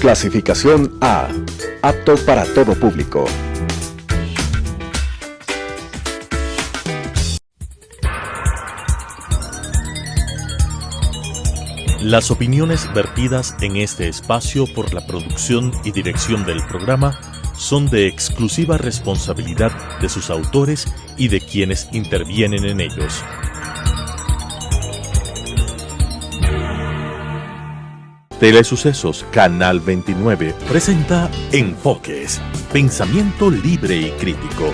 Clasificación A. Apto para todo público. Las opiniones vertidas en este espacio por la producción y dirección del programa son de exclusiva responsabilidad de sus autores y de quienes intervienen en ellos. Telesucesos Canal 29 presenta Enfoques, pensamiento libre y crítico.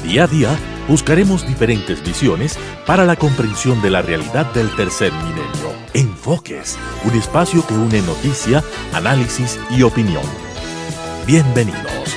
Día a día buscaremos diferentes visiones para la comprensión de la realidad del tercer milenio. Enfoques, un espacio que une noticia, análisis y opinión. Bienvenidos.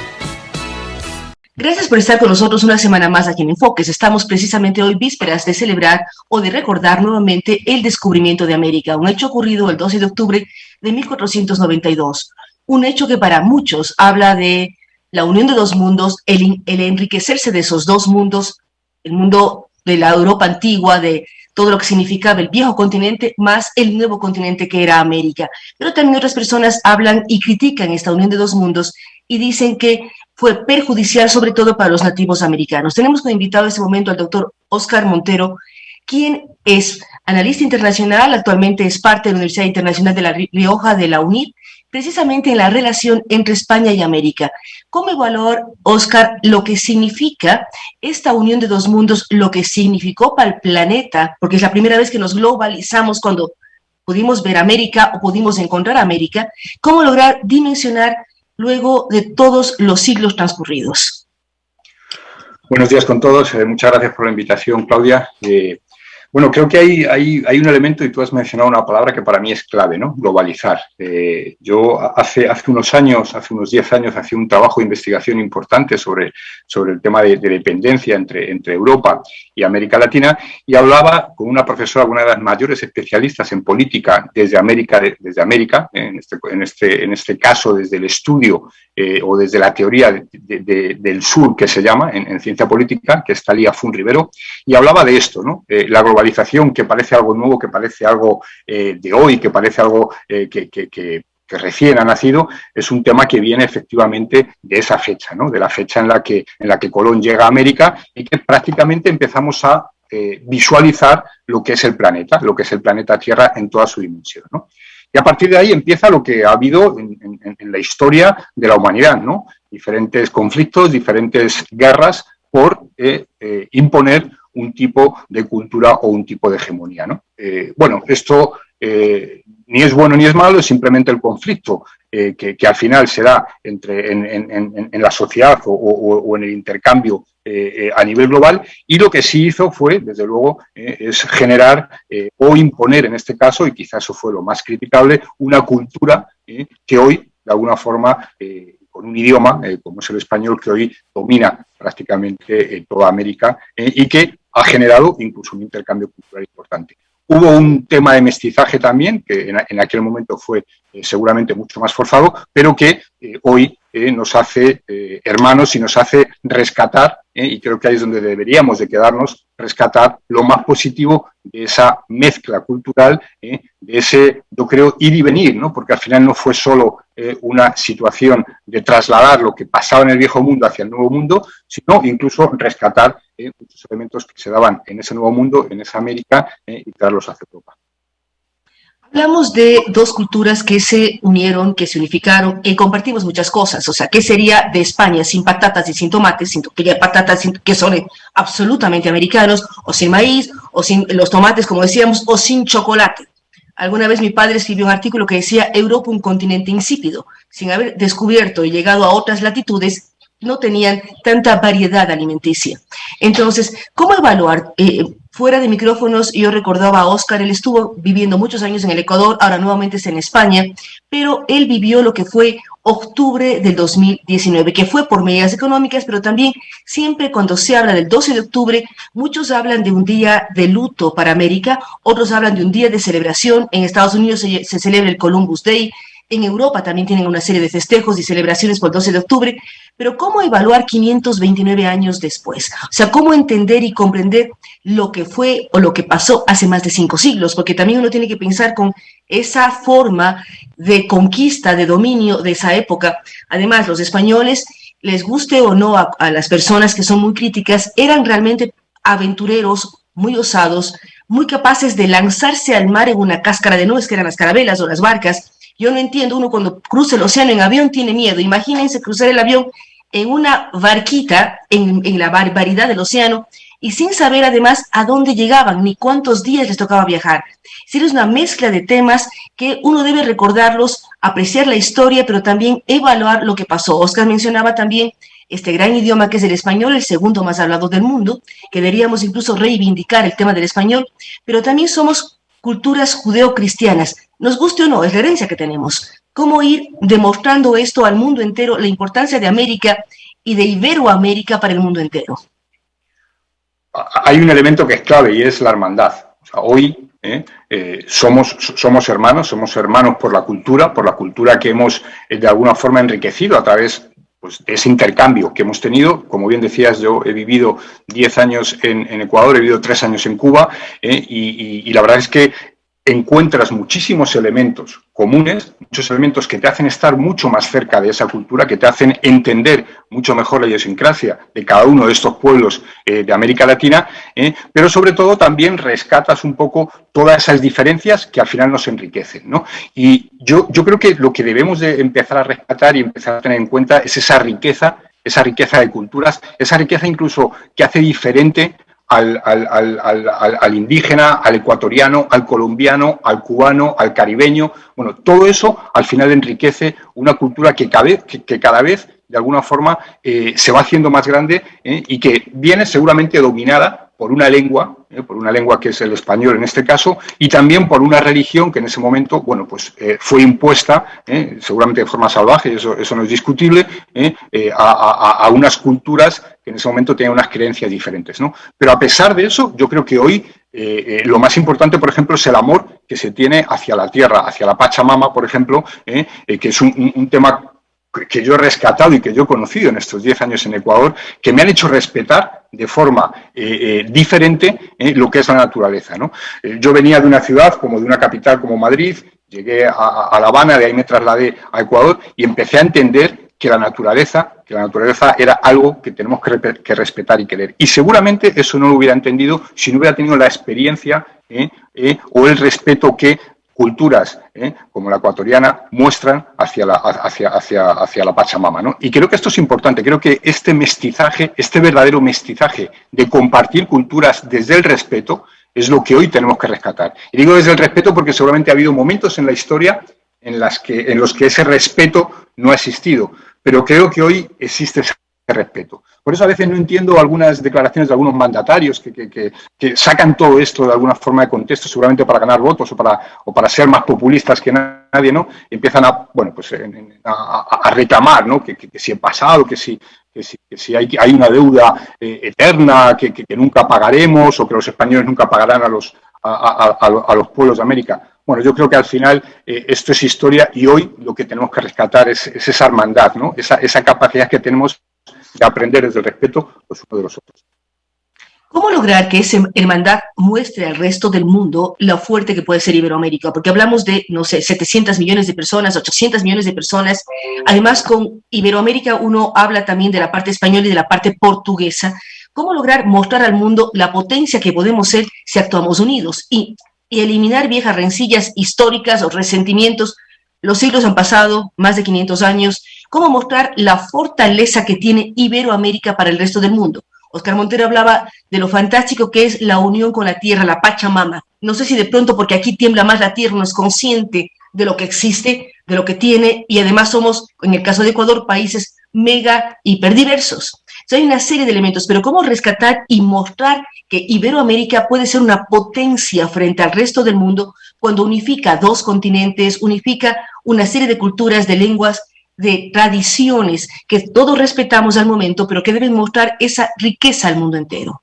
Gracias por estar con nosotros una semana más aquí en Enfoques. Estamos precisamente hoy vísperas de celebrar o de recordar nuevamente el descubrimiento de América, un hecho ocurrido el 12 de octubre de 1492. Un hecho que para muchos habla de la unión de dos mundos, el enriquecerse de esos dos mundos, el mundo de la Europa antigua, de todo lo que significaba el viejo continente, más el nuevo continente que era América. Pero también otras personas hablan y critican esta unión de dos mundos y dicen que fue perjudicial sobre todo para los nativos americanos. Tenemos como invitado en este momento al doctor Óscar Montero, quien es analista internacional, actualmente es parte de la Universidad Internacional de La Rioja de la UNIR, precisamente en la relación entre España y América. ¿Cómo evaluar, Óscar, lo que significa esta unión de dos mundos, lo que significó para el planeta? Porque es la primera vez que nos globalizamos cuando pudimos ver América o pudimos encontrar América. ¿Cómo lograr dimensionar luego de todos los siglos transcurridos? Buenos días con todos. Muchas gracias por la invitación, Claudia. Bueno, creo que hay un elemento, y tú has mencionado una palabra que para mí es clave, ¿no? Globalizar. Yo hace unos años, hace unos 10 años, hacía un trabajo de investigación importante sobre el tema de dependencia entre Europa y América Latina, y hablaba con una profesora, una de las mayores especialistas en política desde América, en este caso desde el estudio o desde la teoría del sur, que se llama en ciencia política, que es Thalia Fun Rivero, y hablaba de esto, ¿no? La globalización, que parece algo nuevo, que parece algo de hoy, que parece algo que recién ha nacido, es un tema que viene efectivamente de esa fecha, ¿no? De la fecha en la que Colón llega a América y que prácticamente empezamos a visualizar lo que es el planeta Tierra en toda su dimensión, ¿no? Y a partir de ahí empieza lo que ha habido en la historia de la humanidad, ¿no? Diferentes conflictos, diferentes guerras por imponer un tipo de cultura o un tipo de hegemonía, ¿no? Bueno, esto ni es bueno ni es malo, es simplemente el conflicto que al final se da en la sociedad o en el intercambio a nivel global, y lo que sí hizo fue, desde luego, es generar o imponer, en este caso, y quizás eso fue lo más criticable, una cultura que hoy, de alguna forma, con un idioma, como es el español, que hoy domina prácticamente toda América y que ha generado incluso un intercambio cultural importante. Hubo un tema de mestizaje también, que en aquel momento fue seguramente mucho más forzado, pero que hoy nos hace hermanos y nos hace rescatar, y creo que ahí es donde deberíamos de quedarnos, rescatar lo más positivo de esa mezcla cultural, de ese, yo creo, ir y venir, ¿no? Porque al final no fue solo una situación de trasladar lo que pasaba en el viejo mundo hacia el nuevo mundo, sino incluso rescatar muchos elementos que se daban en ese nuevo mundo, en esa América, y traerlos hacia Europa. Hablamos de dos culturas que se unieron, que se unificaron y compartimos muchas cosas. O sea, ¿qué sería de España sin patatas y sin tomates, sin tortilla de patatas, que son absolutamente americanos, o sin maíz, o sin los tomates, como decíamos, o sin chocolate? Alguna vez mi padre escribió un artículo que decía Europa un continente insípido. Sin haber descubierto y llegado a otras latitudes, no tenían tanta variedad alimenticia. Entonces, ¿cómo evaluar? Fuera de micrófonos, yo recordaba a Óscar, él estuvo viviendo muchos años en el Ecuador, ahora nuevamente está en España, pero él vivió lo que fue octubre del 2019, que fue por medidas económicas, pero también siempre cuando se habla del 12 de octubre, muchos hablan de un día de luto para América, otros hablan de un día de celebración. En Estados Unidos se celebra el Columbus Day, En Europa también tienen una serie de festejos y celebraciones por el 12 de octubre, pero ¿cómo evaluar 529 años después? O sea, ¿cómo entender y comprender lo que fue o lo que pasó hace más de 5 siglos? Porque también uno tiene que pensar con esa forma de conquista, de dominio de esa época. Además, los españoles, les guste o no a las personas que son muy críticas, eran realmente aventureros, muy osados, muy capaces de lanzarse al mar en una cáscara de nubes, que eran las carabelas o las barcas. Yo no entiendo, uno cuando cruza el océano en avión tiene miedo. Imagínense cruzar el avión en una barquita en la barbaridad del océano y sin saber además a dónde llegaban ni cuántos días les tocaba viajar. Es una mezcla de temas que uno debe recordarlos, apreciar la historia, pero también evaluar lo que pasó. Oscar mencionaba también este gran idioma que es el español, el segundo más hablado del mundo, que deberíamos incluso reivindicar el tema del español, pero también somos culturas judeocristianas. Nos guste o no, es la herencia que tenemos. ¿Cómo ir demostrando esto al mundo entero, la importancia de América y de Iberoamérica para el mundo entero? Hay un elemento que es clave y es la hermandad. O sea, hoy somos hermanos por la cultura que hemos de alguna forma enriquecido a través pues, de ese intercambio que hemos tenido. Como bien decías, yo he vivido 10 años en Ecuador, he vivido 3 años en Cuba y la verdad es que encuentras muchísimos elementos comunes, muchos elementos que te hacen estar mucho más cerca de esa cultura, que te hacen entender mucho mejor la idiosincrasia de cada uno de estos pueblos de América Latina, pero sobre todo también rescatas un poco todas esas diferencias que al final nos enriquecen, ¿no? Y yo creo que lo que debemos de empezar a rescatar y empezar a tener en cuenta es esa riqueza de culturas, esa riqueza incluso que hace diferente al indígena, al ecuatoriano, al colombiano, al cubano, al caribeño. Bueno, todo eso al final enriquece una cultura que cada vez de alguna forma se va haciendo más grande y que viene seguramente dominada por una lengua que es el español en este caso, y también por una religión que en ese momento, bueno, pues fue impuesta, seguramente de forma salvaje, eso no es discutible, a unas culturas que en ese momento tenían unas creencias diferentes, ¿no? Pero a pesar de eso, yo creo que hoy lo más importante, por ejemplo, es el amor que se tiene hacia la tierra, hacia la Pachamama, por ejemplo, que es un tema que yo he rescatado y que yo he conocido en estos 10 años en Ecuador, que me han hecho respetar de forma diferente lo que es la naturaleza, ¿no? Yo venía de una ciudad, como de una capital como Madrid, llegué a La Habana, de ahí me trasladé a Ecuador y empecé a entender que la naturaleza era algo que tenemos que respetar y querer. Y seguramente eso no lo hubiera entendido si no hubiera tenido la experiencia o el respeto que culturas como la ecuatoriana muestran hacia la Pachamama, ¿no? Y creo que esto es importante, creo que este mestizaje, este verdadero mestizaje de compartir culturas desde el respeto es lo que hoy tenemos que rescatar. Y digo desde el respeto porque seguramente ha habido momentos en la historia en los que ese respeto no ha existido, pero creo que hoy existe ese respeto. Por eso a veces no entiendo algunas declaraciones de algunos mandatarios que sacan todo esto de alguna forma de contexto, seguramente para ganar votos o para ser más populistas que nadie, ¿no? Y empiezan a reclamar, ¿no? Que si el pasado, que si hay una deuda eterna que nunca pagaremos o que los españoles nunca pagarán a los pueblos de América. Bueno, yo creo que al final esto es historia y hoy lo que tenemos que rescatar es esa hermandad, ¿no? Esa capacidad que tenemos de aprender desde el respeto los unos de los otros. ¿Cómo lograr que esa hermandad muestre al resto del mundo lo fuerte que puede ser Iberoamérica? Porque hablamos de, 700 millones de personas, 800 millones de personas. Además, con Iberoamérica uno habla también de la parte española y de la parte portuguesa. ¿Cómo lograr mostrar al mundo la potencia que podemos ser si actuamos unidos? Y eliminar viejas rencillas históricas o resentimientos. Los siglos han pasado, más de 500 años. ¿Cómo mostrar la fortaleza que tiene Iberoamérica para el resto del mundo? Oscar Montero hablaba de lo fantástico que es la unión con la tierra, la Pachamama. No sé si de pronto porque aquí tiembla más la tierra, no es consciente de lo que existe, de lo que tiene, y además somos, en el caso de Ecuador, países mega hiperdiversos. Entonces, hay una serie de elementos, pero ¿cómo rescatar y mostrar que Iberoamérica puede ser una potencia frente al resto del mundo cuando unifica 2 continentes, unifica una serie de culturas, de lenguas, de tradiciones que todos respetamos al momento, pero que deben mostrar esa riqueza al mundo entero?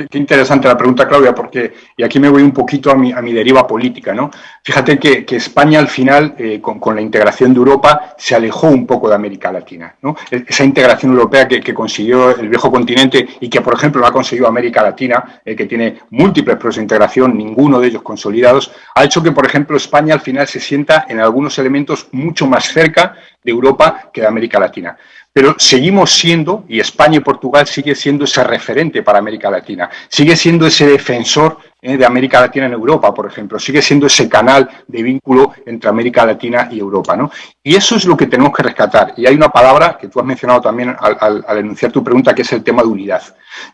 Qué interesante la pregunta, Claudia, porque, y aquí me voy un poquito a mi deriva política, ¿no? Fíjate que España al final, con la integración de Europa, se alejó un poco de América Latina, ¿no? Esa integración europea que consiguió el viejo continente y que, por ejemplo, no ha conseguido América Latina, que tiene múltiples procesos de integración, ninguno de ellos consolidados, ha hecho que, por ejemplo, España al final se sienta en algunos elementos mucho más cerca de Europa que de América Latina. Pero seguimos siendo, y España y Portugal sigue siendo ese referente para América Latina, sigue siendo ese defensor de América Latina en Europa, por ejemplo, sigue siendo ese canal de vínculo entre América Latina y Europa, ¿no? Y eso es lo que tenemos que rescatar. Y hay una palabra que tú has mencionado también al enunciar tu pregunta, que es el tema de unidad.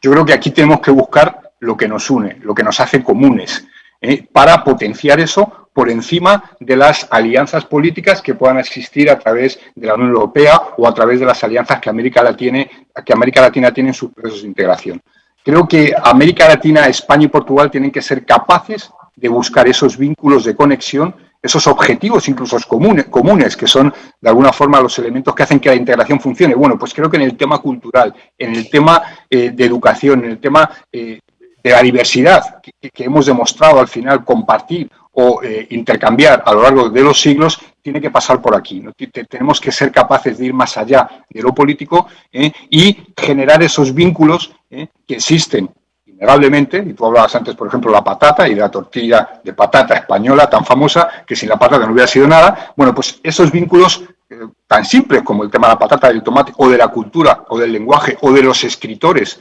Yo creo que aquí tenemos que buscar lo que nos une, lo que nos hace comunes, para potenciar eso por encima de las alianzas políticas que puedan existir a través de la Unión Europea o a través de las alianzas que América Latina tiene en sus procesos de integración. Creo que América Latina, España y Portugal tienen que ser capaces de buscar esos vínculos de conexión, esos objetivos incluso comunes, que son de alguna forma los elementos que hacen que la integración funcione. Bueno, pues creo que en el tema cultural, en el tema de educación, en el tema de la diversidad que hemos demostrado al final compartir o intercambiar a lo largo de los siglos, tiene que pasar por aquí, ¿no? Tenemos que ser capaces de ir más allá de lo político y generar esos vínculos que existen innegablemente, y tú hablabas antes, por ejemplo, la patata y de la tortilla de patata española tan famosa, que sin la patata no hubiera sido nada. Bueno, pues esos vínculos tan simples como el tema de la patata, del tomate, o de la cultura, o del lenguaje, o de los escritores.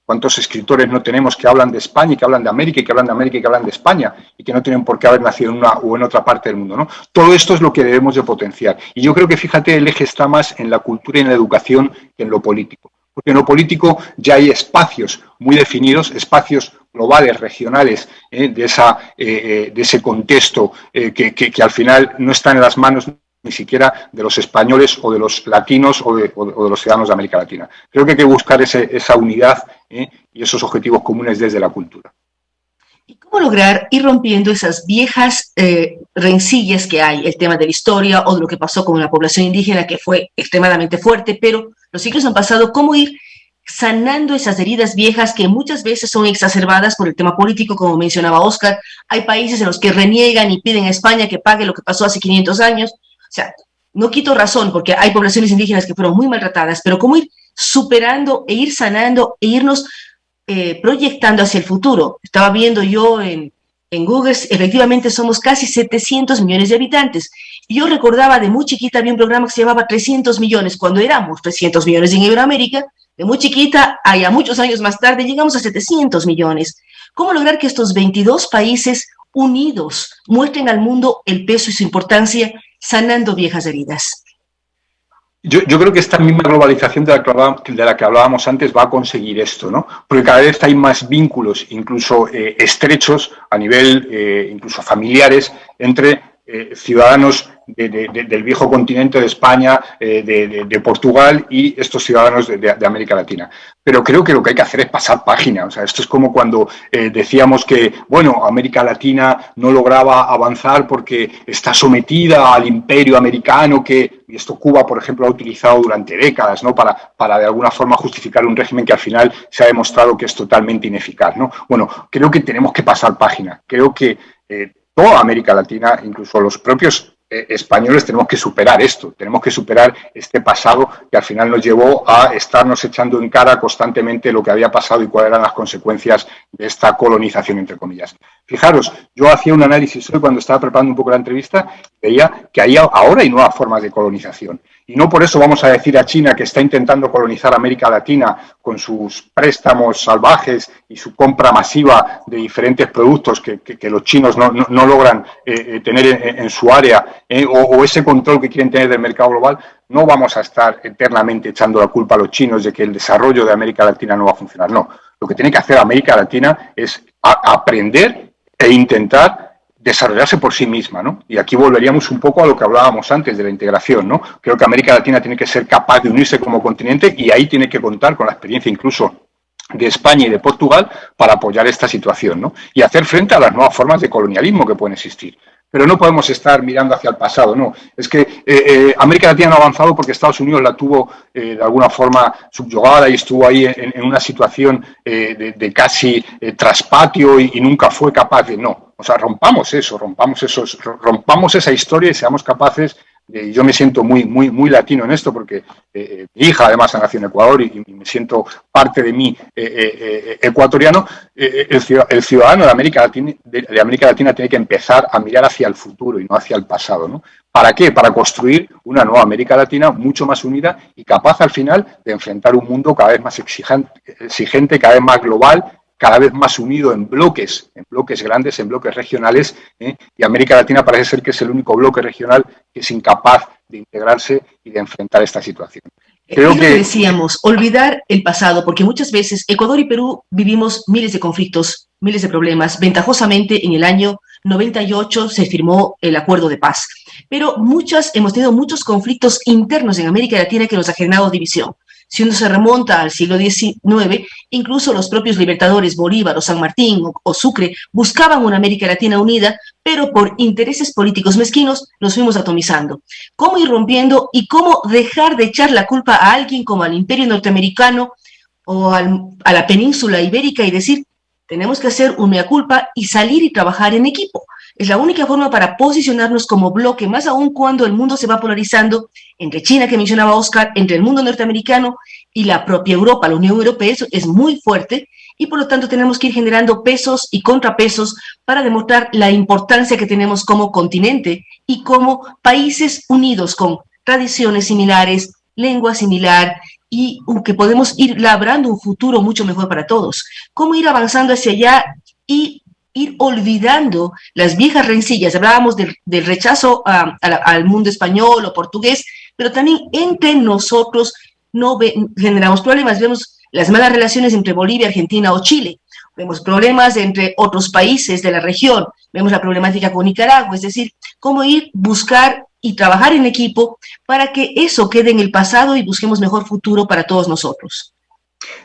¿Cuántos escritores no tenemos que hablan de España y que hablan de América y que hablan de América y que hablan de España y que no tienen por qué haber nacido en una o en otra parte del mundo, ¿no? Todo esto es lo que debemos de potenciar. Y yo creo que, fíjate, el eje está más en la cultura y en la educación que en lo político. Porque en lo político ya hay espacios muy definidos, espacios globales, regionales, de ese contexto que al final no está en las manos ni siquiera de los españoles o de los latinos o de los ciudadanos de América Latina. Creo que hay que buscar esa unidad y esos objetivos comunes desde la cultura. ¿Y cómo lograr ir rompiendo esas viejas rencillas que hay, el tema de la historia o de lo que pasó con la población indígena, que fue extremadamente fuerte, pero los siglos han pasado? ¿Cómo ir sanando esas heridas viejas que muchas veces son exacerbadas por el tema político, como mencionaba Oscar? Hay países en los que reniegan y piden a España que pague lo que pasó hace 500 años. O sea, no quito razón porque hay poblaciones indígenas que fueron muy maltratadas, pero cómo ir superando e ir sanando e irnos proyectando hacia el futuro. Estaba viendo yo en Google, efectivamente somos casi 700 millones de habitantes. Y yo recordaba de muy chiquita, había un programa que se llamaba 300 millones, cuando éramos 300 millones en Iberoamérica. De muy chiquita, allá muchos años más tarde, llegamos a 700 millones. ¿Cómo lograr que estos 22 países unidos muestren al mundo el peso y su importancia, sanando viejas heridas? Yo creo que esta misma globalización de la que hablábamos antes va a conseguir esto, ¿no? Porque cada vez hay más vínculos, incluso estrechos, a nivel incluso familiares, entre ciudadanos del viejo continente, de España, de Portugal y estos ciudadanos de América Latina. Pero creo que lo que hay que hacer es pasar página. O sea, esto es como cuando decíamos que, bueno, América Latina no lograba avanzar porque está sometida al imperio americano y esto Cuba, por ejemplo, ha utilizado durante décadas, ¿no? Para de alguna forma justificar un régimen que al final se ha demostrado que es totalmente ineficaz, ¿no? Bueno, creo que tenemos que pasar página. Creo que toda América Latina, incluso los propios españoles, tenemos que superar esto, tenemos que superar este pasado que al final nos llevó a estarnos echando en cara constantemente lo que había pasado y cuáles eran las consecuencias de esta colonización, entre comillas. Fijaros, yo hacía un análisis hoy cuando estaba preparando un poco la entrevista, veía que ahora hay nuevas formas de colonización. Y no por eso vamos a decir a China, que está intentando colonizar América Latina con sus préstamos salvajes y su compra masiva de diferentes productos que los chinos no logran tener en su área, o ese control que quieren tener del mercado global. No vamos a estar eternamente echando la culpa a los chinos de que el desarrollo de América Latina no va a funcionar. No, lo que tiene que hacer América Latina es aprender e intentar desarrollarse por sí misma, ¿no? Y aquí volveríamos un poco a lo que hablábamos antes de la integración, ¿no? Creo que América Latina tiene que ser capaz de unirse como continente y ahí tiene que contar con la experiencia incluso de España y de Portugal para apoyar esta situación, ¿no? Y hacer frente a las nuevas formas de colonialismo que pueden existir. pero no podemos estar mirando hacia el pasado, no. Es que América Latina no ha avanzado porque Estados Unidos la tuvo de alguna forma subyugada y estuvo ahí en una situación de casi traspatio y nunca fue capaz de, no. O sea, rompamos esa historia y seamos capaces. Yo me siento muy latino en esto porque mi hija además ha nacido en Ecuador y me siento parte de mí ecuatoriano. El ciudadano de América Latina tiene que empezar a mirar hacia el futuro y no hacia el pasado, ¿no? ¿Para qué? Para construir una nueva América Latina mucho más unida y capaz al final de enfrentar un mundo cada vez más exigente, cada vez más global, cada vez más unido en bloques grandes, en bloques regionales, y América Latina parece ser que es el único bloque regional que es incapaz de integrarse y de enfrentar esta situación. Creo que decíamos, olvidar el pasado, porque muchas veces Ecuador y Perú vivimos miles de conflictos, miles de problemas. Ventajosamente, en el año 98 se firmó el acuerdo de paz, pero hemos tenido muchos conflictos internos en América Latina que nos ha generado división. Si uno se remonta al siglo XIX, incluso los propios libertadores Bolívar o San Martín o Sucre buscaban una América Latina unida, pero por intereses políticos mezquinos nos fuimos atomizando. ¿Cómo ir rompiendo y cómo dejar de echar la culpa a alguien como al Imperio Norteamericano o a la península ibérica y decir, tenemos que hacer una mea culpa y salir y trabajar en equipo? Es la única forma para posicionarnos como bloque, más aún cuando el mundo se va polarizando entre China, que mencionaba Oscar, entre el mundo norteamericano y la propia Europa. La Unión Europea es muy fuerte y por lo tanto tenemos que ir generando pesos y contrapesos para demostrar la importancia que tenemos como continente y como países unidos con tradiciones similares, lengua similar y que podemos ir labrando un futuro mucho mejor para todos. ¿Cómo ir avanzando hacia allá y ir olvidando las viejas rencillas? Hablábamos del rechazo al mundo español o portugués, pero también entre nosotros no generamos problemas. Vemos las malas relaciones entre Bolivia, Argentina o Chile. Vemos problemas entre otros países de la región. Vemos la problemática con Nicaragua. Es decir, cómo ir, buscar y trabajar en equipo para que eso quede en el pasado y busquemos mejor futuro para todos nosotros.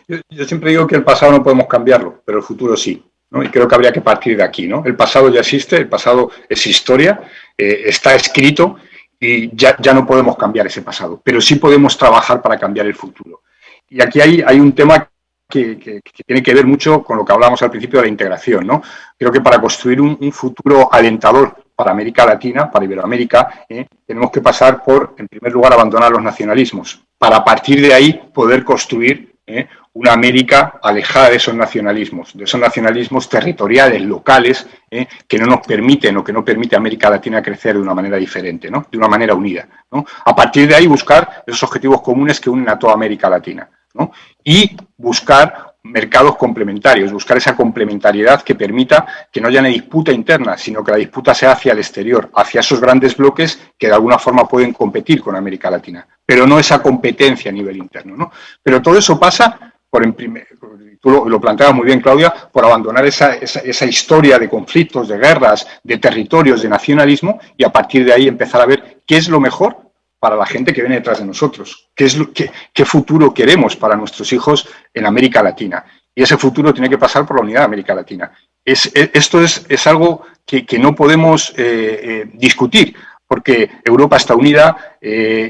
Yo siempre digo que el pasado no podemos cambiarlo, pero el futuro sí, ¿no? Y creo que habría que partir de aquí, ¿no? El pasado ya existe, el pasado es historia, está escrito y ya no podemos cambiar ese pasado, pero sí podemos trabajar para cambiar el futuro. Y aquí hay un tema que tiene que ver mucho con lo que hablábamos al principio de la integración, ¿no? Creo que para construir un futuro alentador para América Latina, para Iberoamérica, tenemos que pasar por, en primer lugar, abandonar los nacionalismos, para a partir de ahí poder construir una América alejada de esos nacionalismos territoriales, locales, que no nos permiten o que no permite a América Latina crecer de una manera diferente, ¿no? De una manera unida, ¿no? A partir de ahí buscar esos objetivos comunes que unen a toda América Latina, ¿no? Y buscar mercados complementarios, buscar esa complementariedad que permita que no haya una disputa interna, sino que la disputa sea hacia el exterior, hacia esos grandes bloques que de alguna forma pueden competir con América Latina, pero no esa competencia a nivel interno, ¿no? Pero todo eso pasa por, tú lo planteabas muy bien, Claudia, por abandonar esa historia de conflictos, de guerras, de territorios, de nacionalismo, y a partir de ahí empezar a ver qué es lo mejor para la gente que viene detrás de nosotros, qué futuro queremos para nuestros hijos en América Latina. Y ese futuro tiene que pasar por la unidad de América Latina. Esto es algo que no podemos discutir, porque Europa está unida,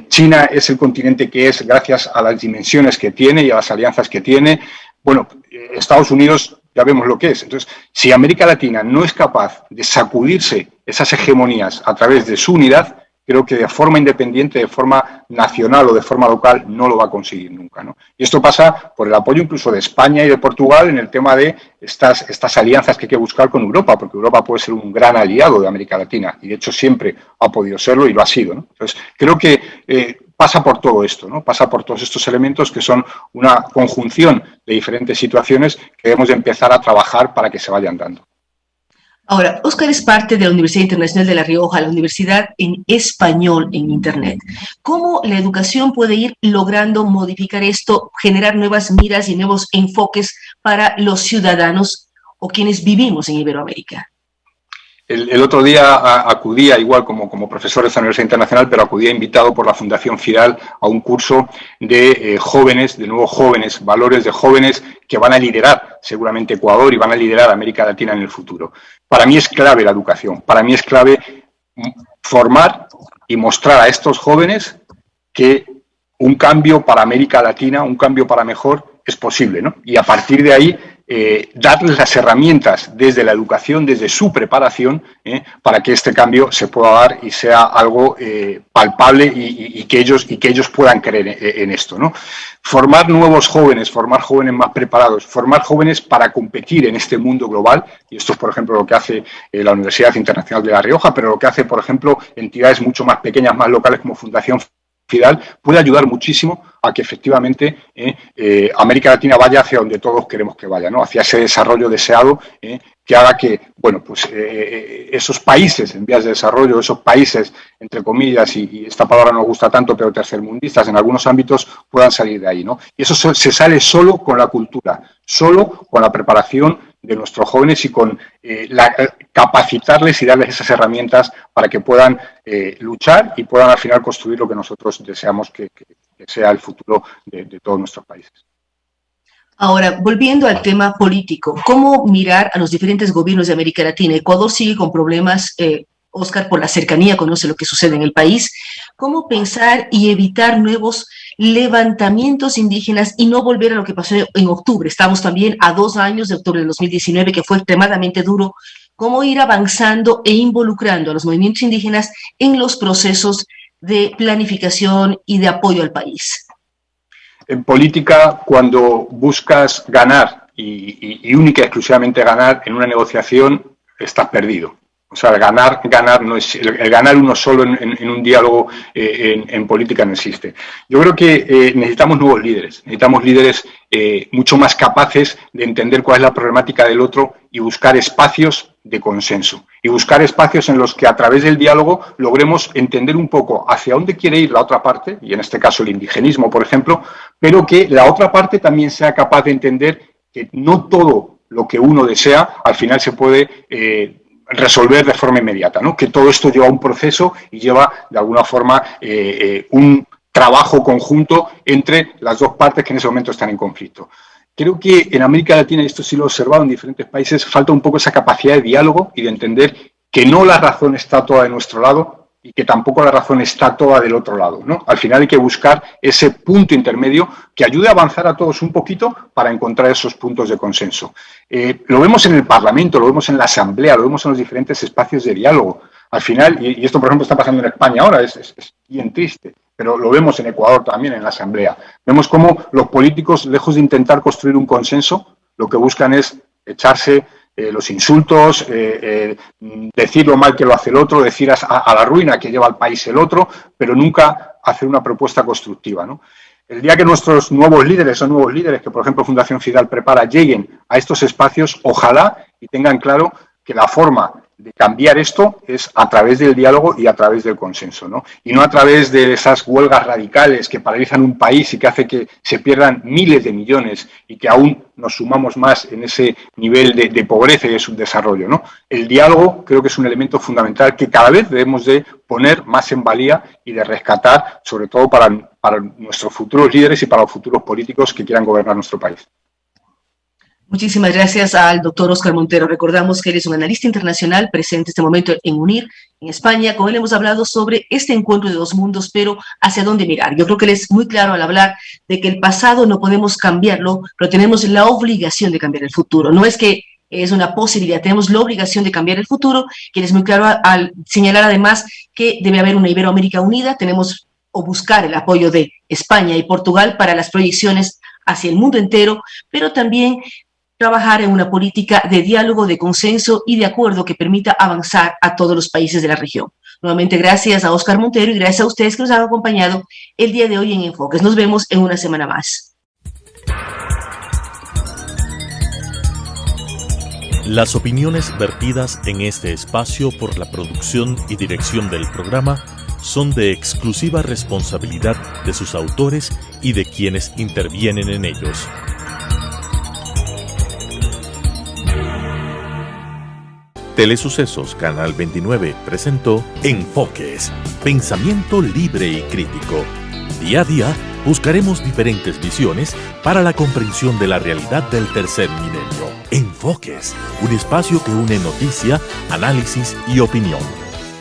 China es el continente que es gracias a las dimensiones que tiene y a las alianzas que tiene. Bueno, Estados Unidos ya vemos lo que es. Entonces, si América Latina no es capaz de sacudirse esas hegemonías a través de su unidad, creo que de forma independiente, de forma nacional o de forma local, no lo va a conseguir nunca, ¿no? Y esto pasa por el apoyo incluso de España y de Portugal en el tema de estas alianzas que hay que buscar con Europa, porque Europa puede ser un gran aliado de América Latina, y de hecho siempre ha podido serlo y lo ha sido, ¿no? Entonces, creo que pasa por todo esto, ¿no? Pasa por todos estos elementos que son una conjunción de diferentes situaciones que debemos de empezar a trabajar para que se vayan dando. Ahora, Oscar es parte de la Universidad Internacional de La Rioja, la universidad en español en Internet. ¿Cómo la educación puede ir logrando modificar esto, generar nuevas miras y nuevos enfoques para los ciudadanos o quienes vivimos en Iberoamérica? El otro día acudía, igual como profesor de esta Universidad Internacional, pero acudía invitado por la Fundación Fidal a un curso de jóvenes, de nuevos jóvenes, valores de jóvenes que van a liderar seguramente Ecuador y van a liderar América Latina en el futuro. Para mí es clave la educación, para mí es clave formar y mostrar a estos jóvenes que un cambio para América Latina, un cambio para mejor, es posible, ¿no? Y a partir de ahí, darles las herramientas desde la educación, desde su preparación, para que este cambio se pueda dar y sea algo palpable y que ellos puedan creer en esto, ¿no? Formar nuevos jóvenes, formar jóvenes más preparados, formar jóvenes para competir en este mundo global, y esto es, por ejemplo, lo que hace la Universidad Internacional de La Rioja, pero lo que hace, por ejemplo, entidades mucho más pequeñas, más locales como Fundación Fidal, puede ayudar muchísimo a que efectivamente América Latina vaya hacia donde todos queremos que vaya, ¿no? Hacia ese desarrollo deseado que haga que, bueno, pues esos países en vías de desarrollo, esos países, entre comillas, y esta palabra no nos gusta tanto, pero tercermundistas en algunos ámbitos, puedan salir de ahí, ¿no? Y eso se sale solo con la cultura, solo con la preparación de nuestros jóvenes y con capacitarles y darles esas herramientas para que puedan luchar y puedan al final construir lo que nosotros deseamos que sea el futuro de todos nuestros países. Ahora, volviendo al tema político, ¿cómo mirar a los diferentes gobiernos de América Latina? Ecuador sigue con problemas, Oscar, por la cercanía, conoce lo que sucede en el país. ¿Cómo pensar y evitar nuevos levantamientos indígenas y no volver a lo que pasó en octubre? Estamos también a 2 años de octubre del 2019, que fue extremadamente duro. ¿Cómo ir avanzando e involucrando a los movimientos indígenas en los procesos de planificación y de apoyo al país? En política, cuando buscas ganar y única y exclusivamente ganar en una negociación, estás perdido. O sea, ganar no es, el ganar uno solo en un diálogo en política no existe. Yo creo que necesitamos nuevos líderes mucho más capaces de entender cuál es la problemática del otro y buscar espacios de consenso. Y buscar espacios en los que a través del diálogo logremos entender un poco hacia dónde quiere ir la otra parte, y en este caso el indigenismo, por ejemplo, pero que la otra parte también sea capaz de entender que no todo lo que uno desea al final se puede resolver de forma inmediata, ¿no? Que todo esto lleva un proceso y lleva, de alguna forma, un trabajo conjunto entre las dos partes que en ese momento están en conflicto. Creo que en América Latina, y esto sí lo he observado en diferentes países, falta un poco esa capacidad de diálogo y de entender que no la razón está toda de nuestro lado y que tampoco la razón está toda del otro lado, ¿no? Al final hay que buscar ese punto intermedio que ayude a avanzar a todos un poquito para encontrar esos puntos de consenso. Lo vemos en el Parlamento, lo vemos en la Asamblea, lo vemos en los diferentes espacios de diálogo. Al final, y esto por ejemplo está pasando en España ahora, es bien triste, pero lo vemos en Ecuador también, en la Asamblea. Vemos cómo los políticos, lejos de intentar construir un consenso, lo que buscan es echarse los insultos, decir lo mal que lo hace el otro, decir a la ruina que lleva al país el otro, pero nunca hacer una propuesta constructiva, ¿no? El día que nuestros nuevos líderes que, por ejemplo, Fundación Fidal prepara, lleguen a estos espacios, ojalá y tengan claro que la forma de cambiar esto es a través del diálogo y a través del consenso, ¿no? Y no a través de esas huelgas radicales que paralizan un país y que hace que se pierdan miles de millones y que aún nos sumamos más en ese nivel de pobreza y de subdesarrollo, ¿no? El diálogo creo que es un elemento fundamental que cada vez debemos de poner más en valía y de rescatar, sobre todo para nuestros futuros líderes y para los futuros políticos que quieran gobernar nuestro país. Muchísimas gracias al doctor Oscar Montero. Recordamos que él es un analista internacional presente en este momento en UNIR, en España. Con él hemos hablado sobre este encuentro de dos mundos, pero hacia dónde mirar. Yo creo que él es muy claro al hablar de que el pasado no podemos cambiarlo, pero tenemos la obligación de cambiar el futuro. No es que es una posibilidad, tenemos la obligación de cambiar el futuro, que él es muy claro al señalar además que debe haber una Iberoamérica unida, tenemos o buscar el apoyo de España y Portugal para las proyecciones hacia el mundo entero, pero también trabajar en una política de diálogo, de consenso y de acuerdo que permita avanzar a todos los países de la región. Nuevamente, gracias a Oscar Montero y gracias a ustedes que nos han acompañado el día de hoy en Enfoques. Nos vemos en una semana más. Las opiniones vertidas en este espacio por la producción y dirección del programa son de exclusiva responsabilidad de sus autores y de quienes intervienen en ellos. Telesucesos Canal 29 presentó Enfoques, pensamiento libre y crítico. Día a día buscaremos diferentes visiones para la comprensión de la realidad del tercer milenio. Enfoques, un espacio que une noticia, análisis y opinión.